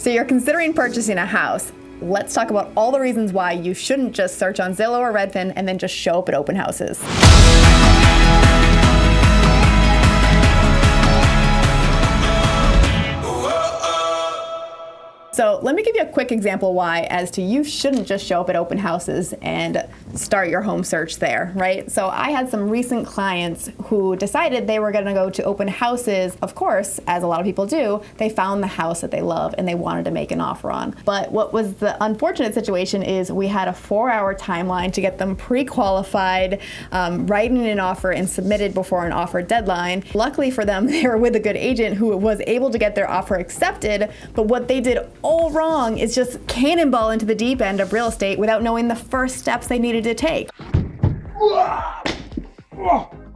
So you're considering purchasing a house. Let's talk about all the reasons why you shouldn't just search on Zillow or Redfin and then just show up at open houses. So let me give you a quick example why as to you shouldn't just show up at open houses and start your home search there, right? So I had some recent clients who decided they were gonna go to open houses. Of course, as a lot of people do, they found the house that they love and they wanted to make an offer on. But what was the unfortunate situation is we had a 4-hour timeline to get them pre-qualified, writing an offer and submitted before an offer deadline. Luckily for them, they were with a good agent who was able to get their offer accepted, but what they did all wrong is just cannonball into the deep end of real estate without knowing the first steps they needed to take.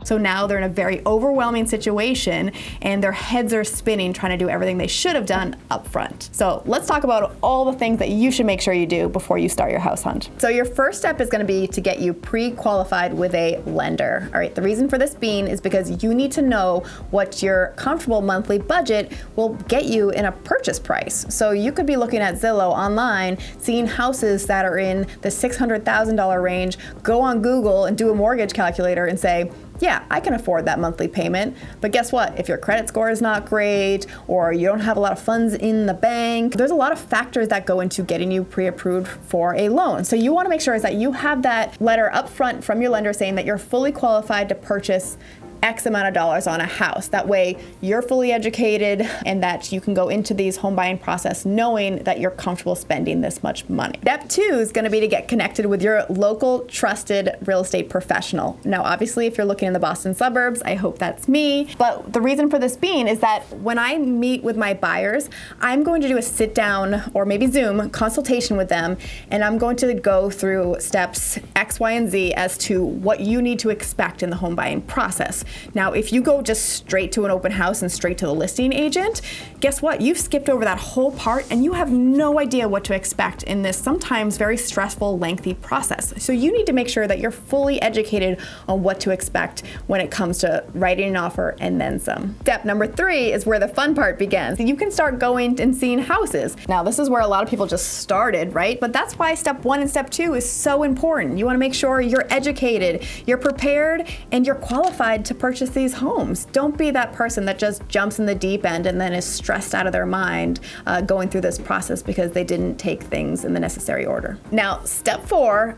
So now they're in a very overwhelming situation and their heads are spinning trying to do everything they should have done up front. So let's talk about all the things that you should make sure you do before you start your house hunt. So your first step is gonna be to get you pre-qualified with a lender. All right, the reason for this being is because you need to know what your comfortable monthly budget will get you in a purchase price. So you could be looking at Zillow online, seeing houses that are in the $600,000 range, go on Google and do a mortgage calculator and say, yeah, I can afford that monthly payment. But guess what? If your credit score is not great or you don't have a lot of funds in the bank, there's a lot of factors that go into getting you pre-approved for a loan. So you want to make sure is that you have that letter up front from your lender saying that you're fully qualified to purchase X amount of dollars on a house. That way you're fully educated and that you can go into these home buying process knowing that you're comfortable spending this much money. Step 2 is going to be to get connected with your local trusted real estate professional. Now, obviously, if you're looking in the Boston suburbs, I hope that's me. But the reason for this being is that when I meet with my buyers, I'm going to do a sit down or maybe Zoom consultation with them, and I'm going to go through steps X, Y, and Z as to what you need to expect in the home buying process. Now, if you go just straight to an open house and straight to the listing agent, guess what? You've skipped over that whole part and you have no idea what to expect in this sometimes very stressful, lengthy process. So you need to make sure that you're fully educated on what to expect when it comes to writing an offer and then some. Step number 3 is where the fun part begins. You can start going and seeing houses. Now, this is where a lot of people just started, right? But that's why step 1 and step 2 is so important. You want to make sure you're educated, you're prepared, and you're qualified to purchase these homes. Don't be that person that just jumps in the deep end and then is stressed out of their mind going through this process because they didn't take things in the necessary order. Now, step 4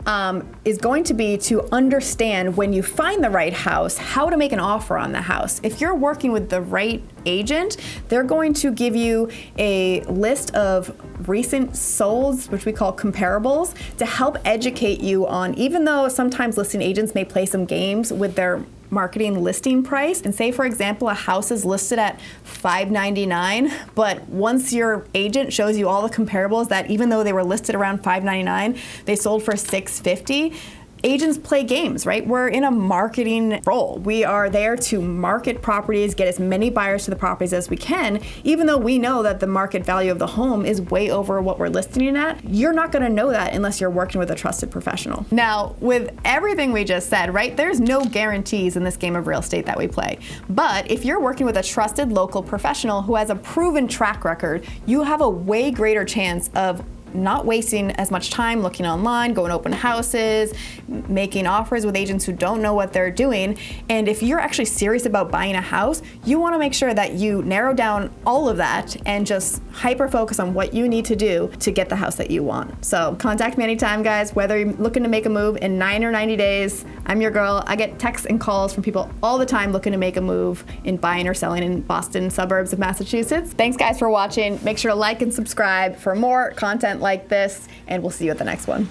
is going to be to understand when you find the right house, how to make an offer on the house. If you're working with the right agent, they're going to give you a list of recent solds, which we call comparables, to help educate you on, even though sometimes listing agents may play some games with their marketing listing price, and say for example a house is listed at $599, but once your agent shows you all the comparables that even though they were listed around $599, they sold for $650. Agents play games, right? We're in a marketing role. We are there to market properties, get as many buyers to the properties as we can, even though we know that the market value of the home is way over what we're listing it at. You're not gonna know that unless you're working with a trusted professional. Now, with everything we just said, right, there's no guarantees in this game of real estate that we play. But if you're working with a trusted local professional who has a proven track record, you have a way greater chance of not wasting as much time looking online, going to open houses, making offers with agents who don't know what they're doing. And if you're actually serious about buying a house, you want to make sure that you narrow down all of that and just hyper focus on what you need to do to get the house that you want. So contact me anytime, guys, whether you're looking to make a move in 9 or 90 days. I'm your girl. I get texts and calls from people all the time looking to make a move in buying or selling in Boston suburbs of Massachusetts. Thanks, guys, for watching. Make sure to like and subscribe for more content like this, and we'll see you at the next one.